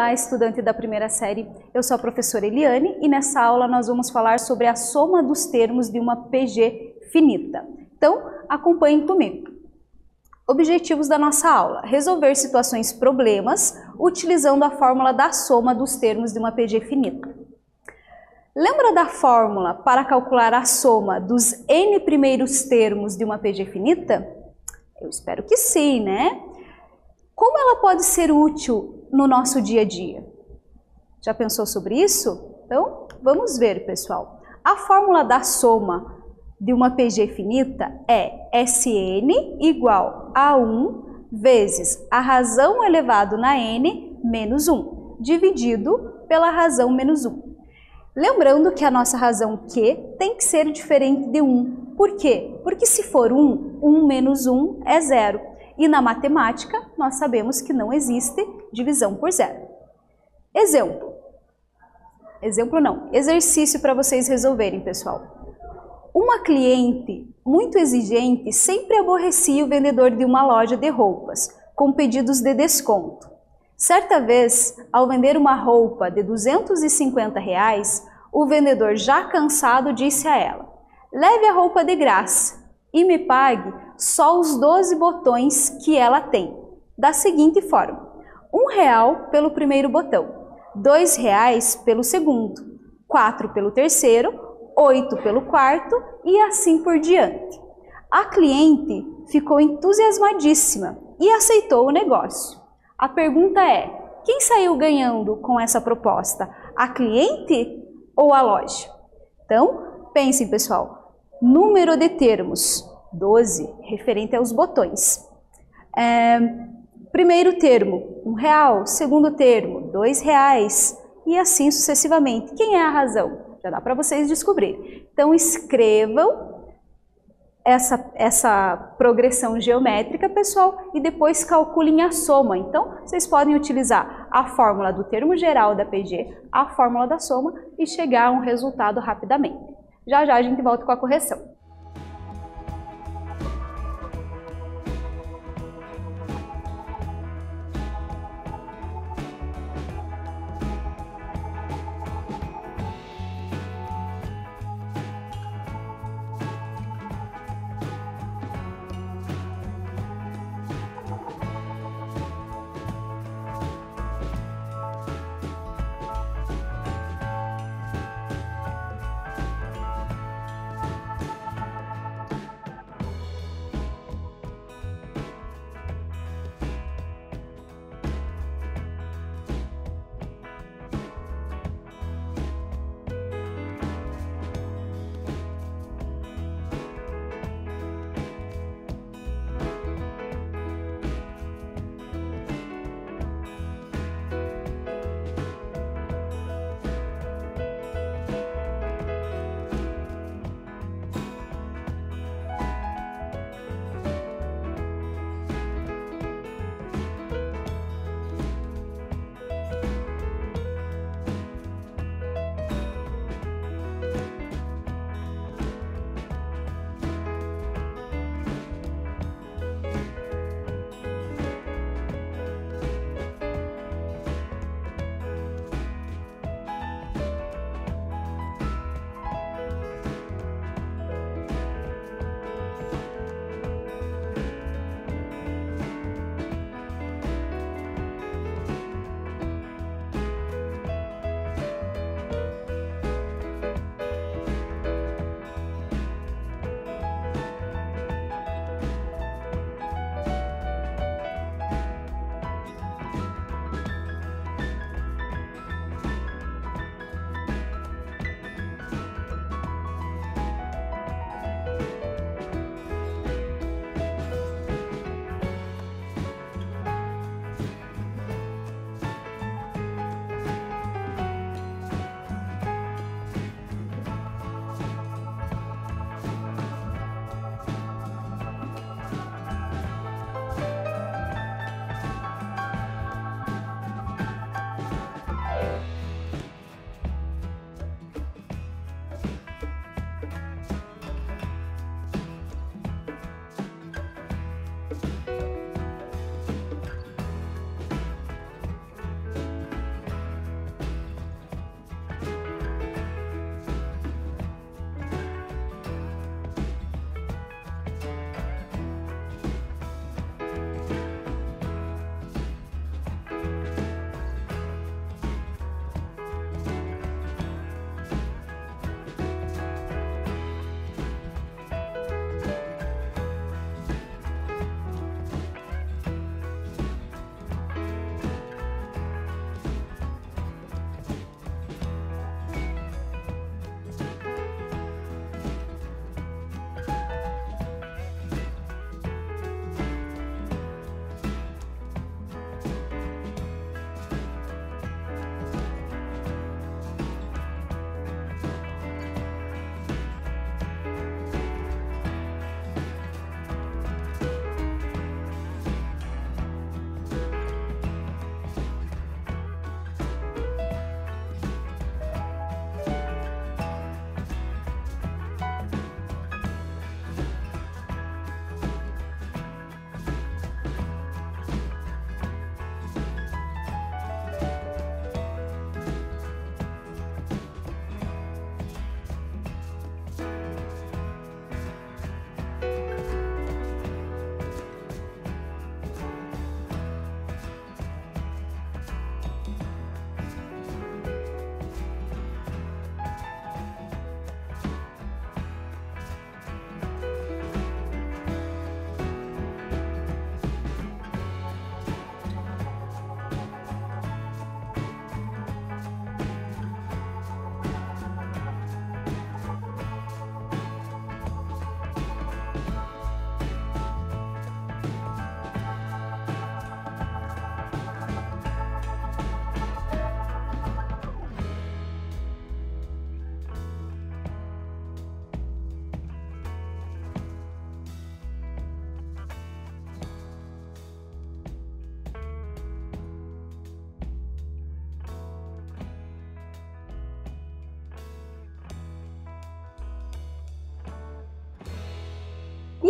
Olá, estudante da primeira série, eu sou a professora Eliane e nessa aula nós vamos falar sobre a soma dos termos de uma PG finita. Então, acompanhem comigo. Objetivos da nossa aula: resolver situações problemas utilizando a fórmula da soma dos termos de uma PG finita. Lembra da fórmula para calcular a soma dos n primeiros termos de uma PG finita? Eu espero que sim, né? Como ela pode ser útil no nosso dia a dia? Já pensou sobre isso? Então, vamos ver, pessoal. A fórmula da soma de uma PG finita é Sn igual a 1 vezes a razão elevado na n menos 1, dividido pela razão menos 1. Lembrando que a nossa razão Q tem que ser diferente de 1. Por quê? Porque se for 1, 1 menos 1 é 0. E na matemática, nós sabemos que não existe divisão por zero. Exercício para vocês resolverem, pessoal. Uma cliente muito exigente sempre aborrecia o vendedor de uma loja de roupas, com pedidos de desconto. Certa vez, ao vender uma roupa de R$250, o vendedor, já cansado, disse a ela: "Leve a roupa de graça e me pague só os 12 botões que ela tem, da seguinte forma: R$1 pelo primeiro botão, R$2 pelo segundo, 4 pelo terceiro, 8 pelo quarto e assim por diante." A cliente ficou entusiasmadíssima e aceitou o negócio. A pergunta é: quem saiu ganhando com essa proposta? A cliente ou a loja? Então, pensem, pessoal. Número de termos: 12, referente aos botões. Primeiro termo, R$1. Segundo termo, R$2. E assim sucessivamente. Quem é a razão? Já dá para vocês descobrir. Então, escrevam essa progressão geométrica, pessoal, e depois calculem a soma. Então, vocês podem utilizar a fórmula do termo geral da PG, a fórmula da soma e chegar a um resultado rapidamente. Já já a gente volta com a correção.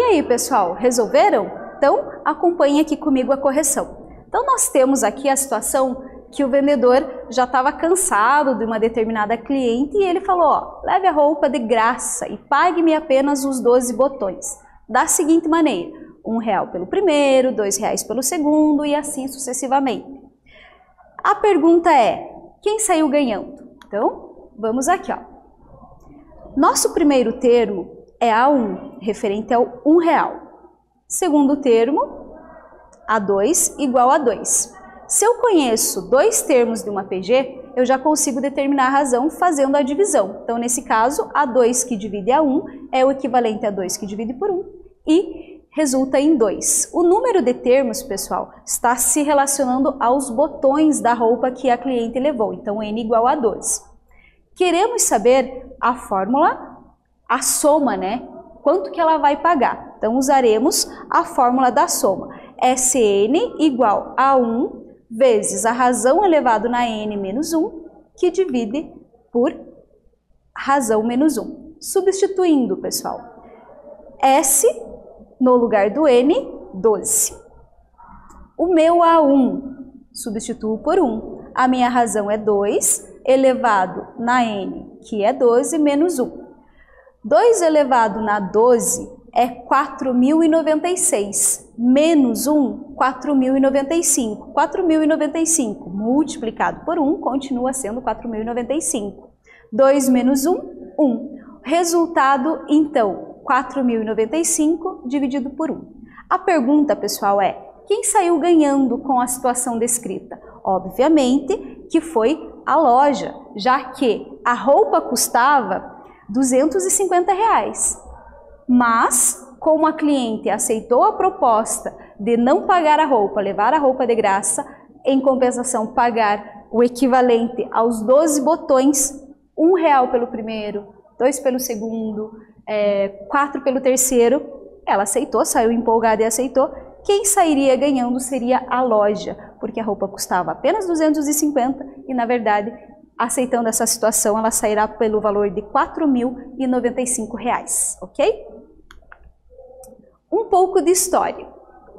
aí, pessoal, resolveram? Então, acompanhe aqui comigo a correção. Então, nós temos aqui a situação que o vendedor já estava cansado de uma determinada cliente e ele falou, ó, leve a roupa de graça e pague-me apenas os 12 botões. Da seguinte maneira, R$1 pelo primeiro, R$2 pelo segundo e assim sucessivamente. A pergunta é, quem saiu ganhando? Então, vamos aqui, ó. Nosso primeiro termo é A1, referente ao R$1. Segundo termo, A2 igual a 2. Se eu conheço dois termos de uma PG, eu já consigo determinar a razão fazendo a divisão. Então, nesse caso, A2 que divide A1 é o equivalente a 2 que divide por 1 e resulta em 2. O número de termos, pessoal, está se relacionando aos botões da roupa que a cliente levou. Então, N igual a 12. Queremos saber a fórmula, a soma, né? Quanto que ela vai pagar? Então, usaremos a fórmula da soma. Sn igual a 1 vezes a razão elevado na n menos 1, que divide por razão menos 1. Substituindo, pessoal, S no lugar do n, 12. O meu A1 substituo por 1. A minha razão é 2, elevado na n, que é 12, menos 1. 2 elevado na 12 é 4.096, menos 1, 4.095. 4.095 multiplicado por 1 continua sendo 4.095. 2 menos 1, 1. Resultado, então, 4.095 dividido por 1. A pergunta, pessoal, é, quem saiu ganhando com a situação descrita? Obviamente que foi a loja, já que a roupa custava R$250. Mas, como a cliente aceitou a proposta de não pagar a roupa, levar a roupa de graça, em compensação pagar o equivalente aos 12 botões, R$1 pelo primeiro, 2 pelo segundo, 4 pelo terceiro, ela aceitou, saiu empolgada e aceitou. Quem sairia ganhando seria a loja, porque a roupa custava apenas R$250 e, na verdade, aceitando essa situação, ela sairá pelo valor de R$4.095, ok? Um pouco de história.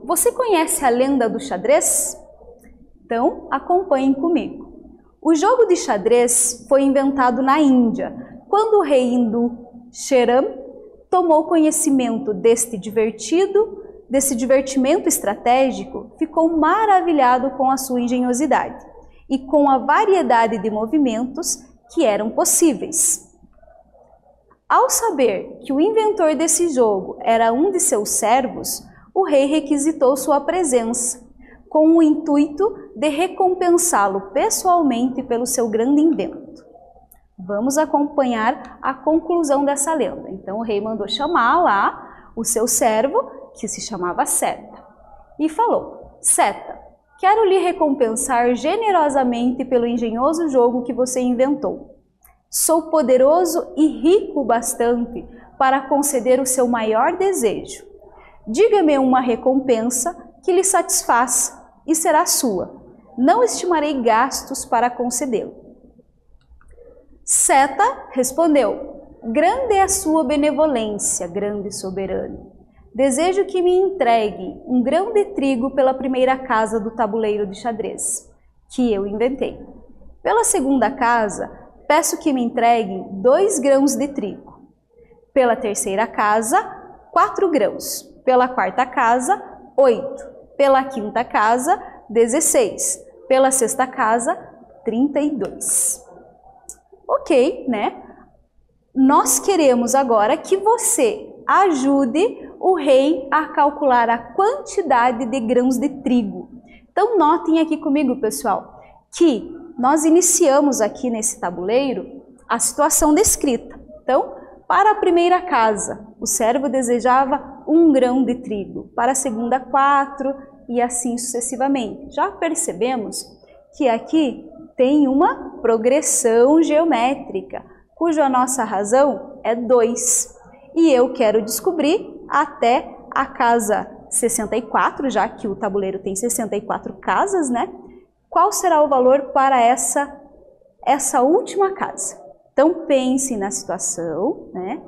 Você conhece a lenda do xadrez? Então, acompanhem comigo. O jogo de xadrez foi inventado na Índia, quando o rei hindu Sherram tomou conhecimento desse divertimento estratégico, ficou maravilhado com a sua engenhosidade e com a variedade de movimentos que eram possíveis. Ao saber que o inventor desse jogo era um de seus servos, o rei requisitou sua presença, com o intuito de recompensá-lo pessoalmente pelo seu grande invento. Vamos acompanhar a conclusão dessa lenda. Então o rei mandou chamar lá o seu servo, que se chamava Seta, e falou: Seta, quero lhe recompensar generosamente pelo engenhoso jogo que você inventou. Sou poderoso e rico bastante para conceder o seu maior desejo. Diga-me uma recompensa que lhe satisfaça e será sua. Não estimarei gastos para concedê-lo. Seta respondeu: grande é a sua benevolência, grande soberano. Desejo que me entregue um grão de trigo pela primeira casa do tabuleiro de xadrez, que eu inventei. Pela segunda casa, peço que me entregue 2 grãos de trigo. Pela terceira casa, 4 grãos. Pela quarta casa, 8. Pela quinta casa, 16. Pela sexta casa, 32. Ok, né? Nós queremos agora que você ajude o rei a calcular a quantidade de grãos de trigo. Então, notem aqui comigo, pessoal, que nós iniciamos aqui nesse tabuleiro a situação descrita. Então, para a primeira casa, o servo desejava 1 grão de trigo, para a segunda 4 e assim sucessivamente. Já percebemos que aqui tem uma progressão geométrica, cuja nossa razão é 2. E eu quero descobrir até a casa 64, já que o tabuleiro tem 64 casas, né? Qual será o valor para essa última casa? Então, pense na situação, né?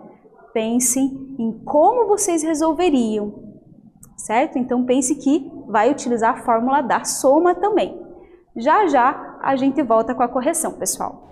pensem em como vocês resolveriam, certo? Então pense que vai utilizar a fórmula da soma também. Já já a gente volta com a correção, pessoal.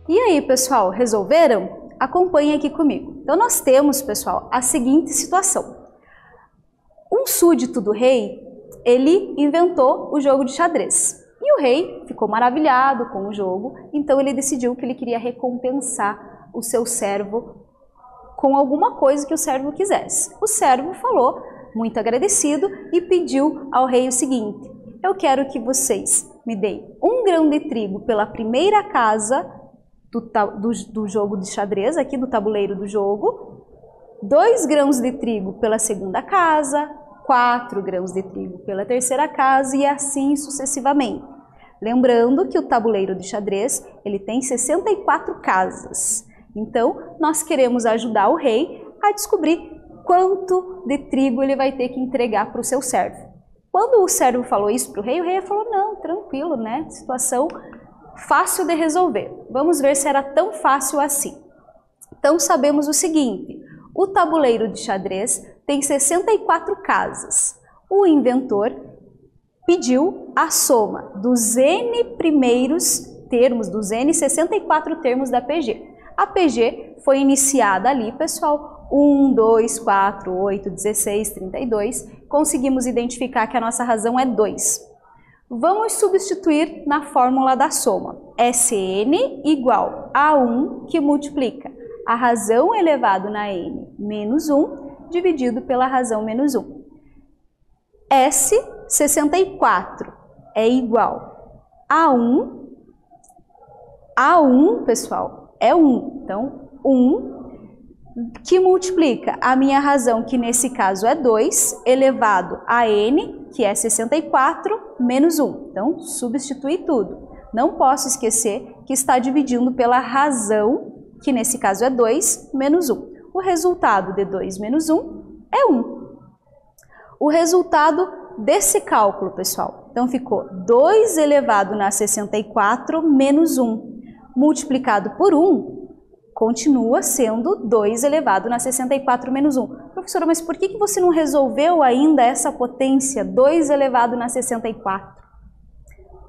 E aí, pessoal, resolveram? Acompanhem aqui comigo. Então, nós temos, pessoal, a seguinte situação. Um súdito do rei, ele inventou o jogo de xadrez. E o rei ficou maravilhado com o jogo, então ele decidiu que ele queria recompensar o seu servo com alguma coisa que o servo quisesse. O servo falou, muito agradecido, e pediu ao rei o seguinte: eu quero que vocês me deem 1 grão de trigo pela primeira casa do jogo de xadrez, aqui do tabuleiro do jogo, 2 grãos de trigo pela segunda casa, 4 grãos de trigo pela terceira casa e assim sucessivamente. Lembrando que o tabuleiro de xadrez, ele tem 64 casas. Então, nós queremos ajudar o rei a descobrir quanto de trigo ele vai ter que entregar para o seu servo. Quando o servo falou isso para o rei falou, não, tranquilo, né? Situação fácil de resolver. Vamos ver se era tão fácil assim. Então, sabemos o seguinte, o tabuleiro de xadrez tem 64 casas. O inventor pediu a soma dos N primeiros termos, dos N 64 termos da PG. A PG foi iniciada ali, pessoal, 1, 2, 4, 8, 16, 32. Conseguimos identificar que a nossa razão é 2. Vamos substituir na fórmula da soma. Sn igual a 1 que multiplica a razão elevado na n menos 1 dividido pela razão menos 1. S64 é igual a 1. A1, pessoal, é 1. Então, 1 que multiplica a minha razão, que nesse caso é 2, elevado a n, que é 64, menos 1. Então, substitui tudo. Não posso esquecer que está dividindo pela razão, que nesse caso é 2, menos 1. O resultado de 2 menos 1 é 1. O resultado desse cálculo, pessoal, então ficou 2 elevado na 64 menos 1, multiplicado por 1, continua sendo 2 elevado na 64 menos 1. Professora, mas por que você não resolveu ainda essa potência 2 elevado na 64?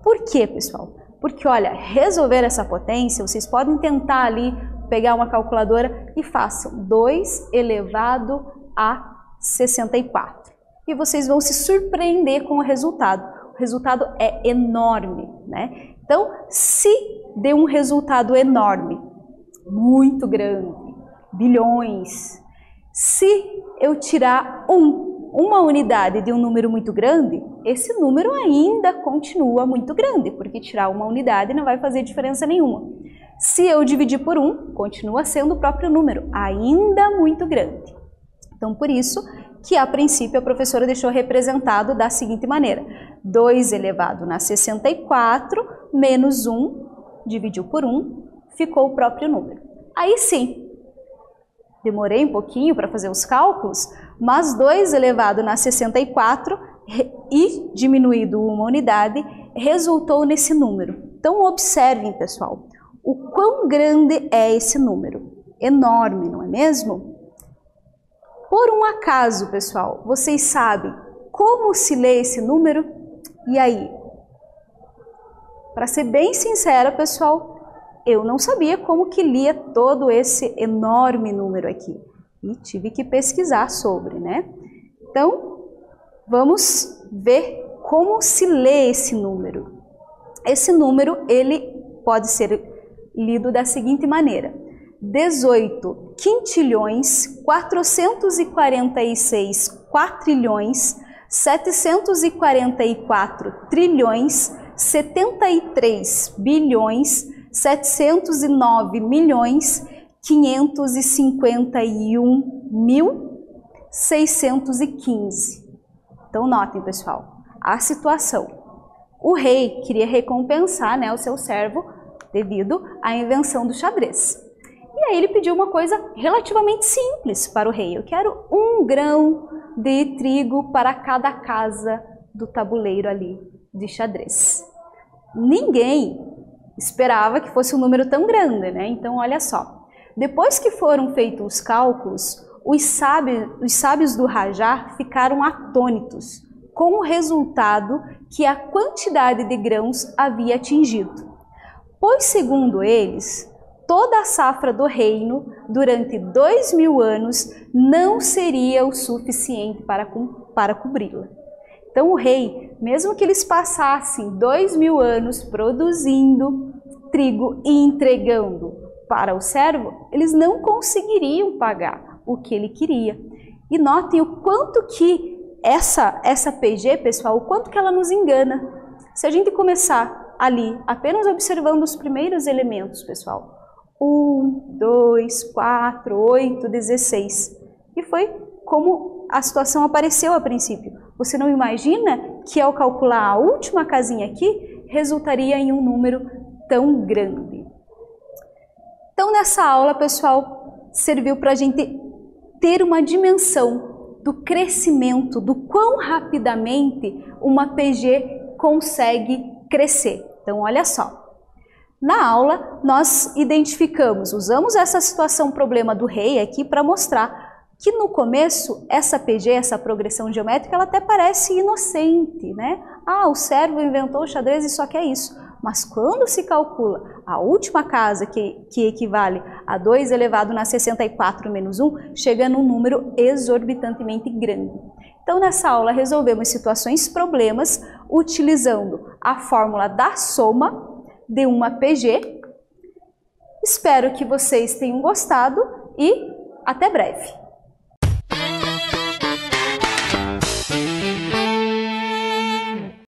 Por quê, pessoal? Porque, olha, resolver essa potência, vocês podem tentar ali pegar uma calculadora e façam 2 elevado a 64. E vocês vão se surpreender com o resultado. O resultado é enorme, né? Então, se deu um resultado enorme, muito grande, bilhões, se eu tirar uma unidade de um número muito grande, esse número ainda continua muito grande, porque tirar uma unidade não vai fazer diferença nenhuma. Se eu dividir por 1, continua sendo o próprio número, ainda muito grande. Então, por isso que, a princípio, a professora deixou representado da seguinte maneira. 2 elevado na 64 menos 1, dividiu por 1, ficou o próprio número. Aí sim, demorei um pouquinho para fazer os cálculos, mas 2 elevado na 64 e diminuído uma unidade resultou nesse número. Então, observem, pessoal, o quão grande é esse número. Enorme, não é mesmo? Por um acaso, pessoal, vocês sabem como se lê esse número? E aí? Para ser bem sincera, pessoal, eu não sabia como que lia todo esse enorme número aqui. E tive que pesquisar sobre, né? Então, vamos ver como se lê esse número. Esse número, ele pode ser lido da seguinte maneira. 18 quintilhões, 446 quatrilhões, 744 trilhões, 73 bilhões, 709 milhões, 551.615. Então, notem, pessoal, a situação. O rei queria recompensar, né, o seu servo devido à invenção do xadrez. E aí ele pediu uma coisa relativamente simples para o rei. Eu quero 1 grão de trigo para cada casa do tabuleiro ali de xadrez. Ninguém esperava que fosse um número tão grande, né? Então, olha só. Depois que foram feitos os cálculos, os sábios do Rajá ficaram atônitos com o resultado que a quantidade de grãos havia atingido. Pois, segundo eles, toda a safra do reino durante 2000 anos não seria o suficiente para cobri-la. Então o rei, mesmo que eles passassem 2000 anos produzindo trigo e entregando para o servo, eles não conseguiriam pagar o que ele queria. E notem o quanto que essa PG, pessoal, o quanto que ela nos engana. Se a gente começar ali, apenas observando os primeiros elementos, pessoal, 1, 2, 4, 8, 16, e foi como a situação apareceu a princípio. Você não imagina que ao calcular a última casinha aqui, resultaria em um número tão grande. Então, nessa aula, pessoal, serviu para a gente ter uma dimensão do crescimento, do quão rapidamente uma PG consegue crescer. Então, olha só. Na aula, nós identificamos, usamos essa situação problema do rei aqui para mostrar que no começo, essa PG, essa progressão geométrica, ela até parece inocente, né? Ah, o servo inventou o xadrez e só quer isso. Mas quando se calcula a última casa, que equivale a 2 elevado na 64 menos 1, chega num número exorbitantemente grande. Então, nessa aula, resolvemos situações problemas utilizando a fórmula da soma de uma PG. Espero que vocês tenham gostado e até breve!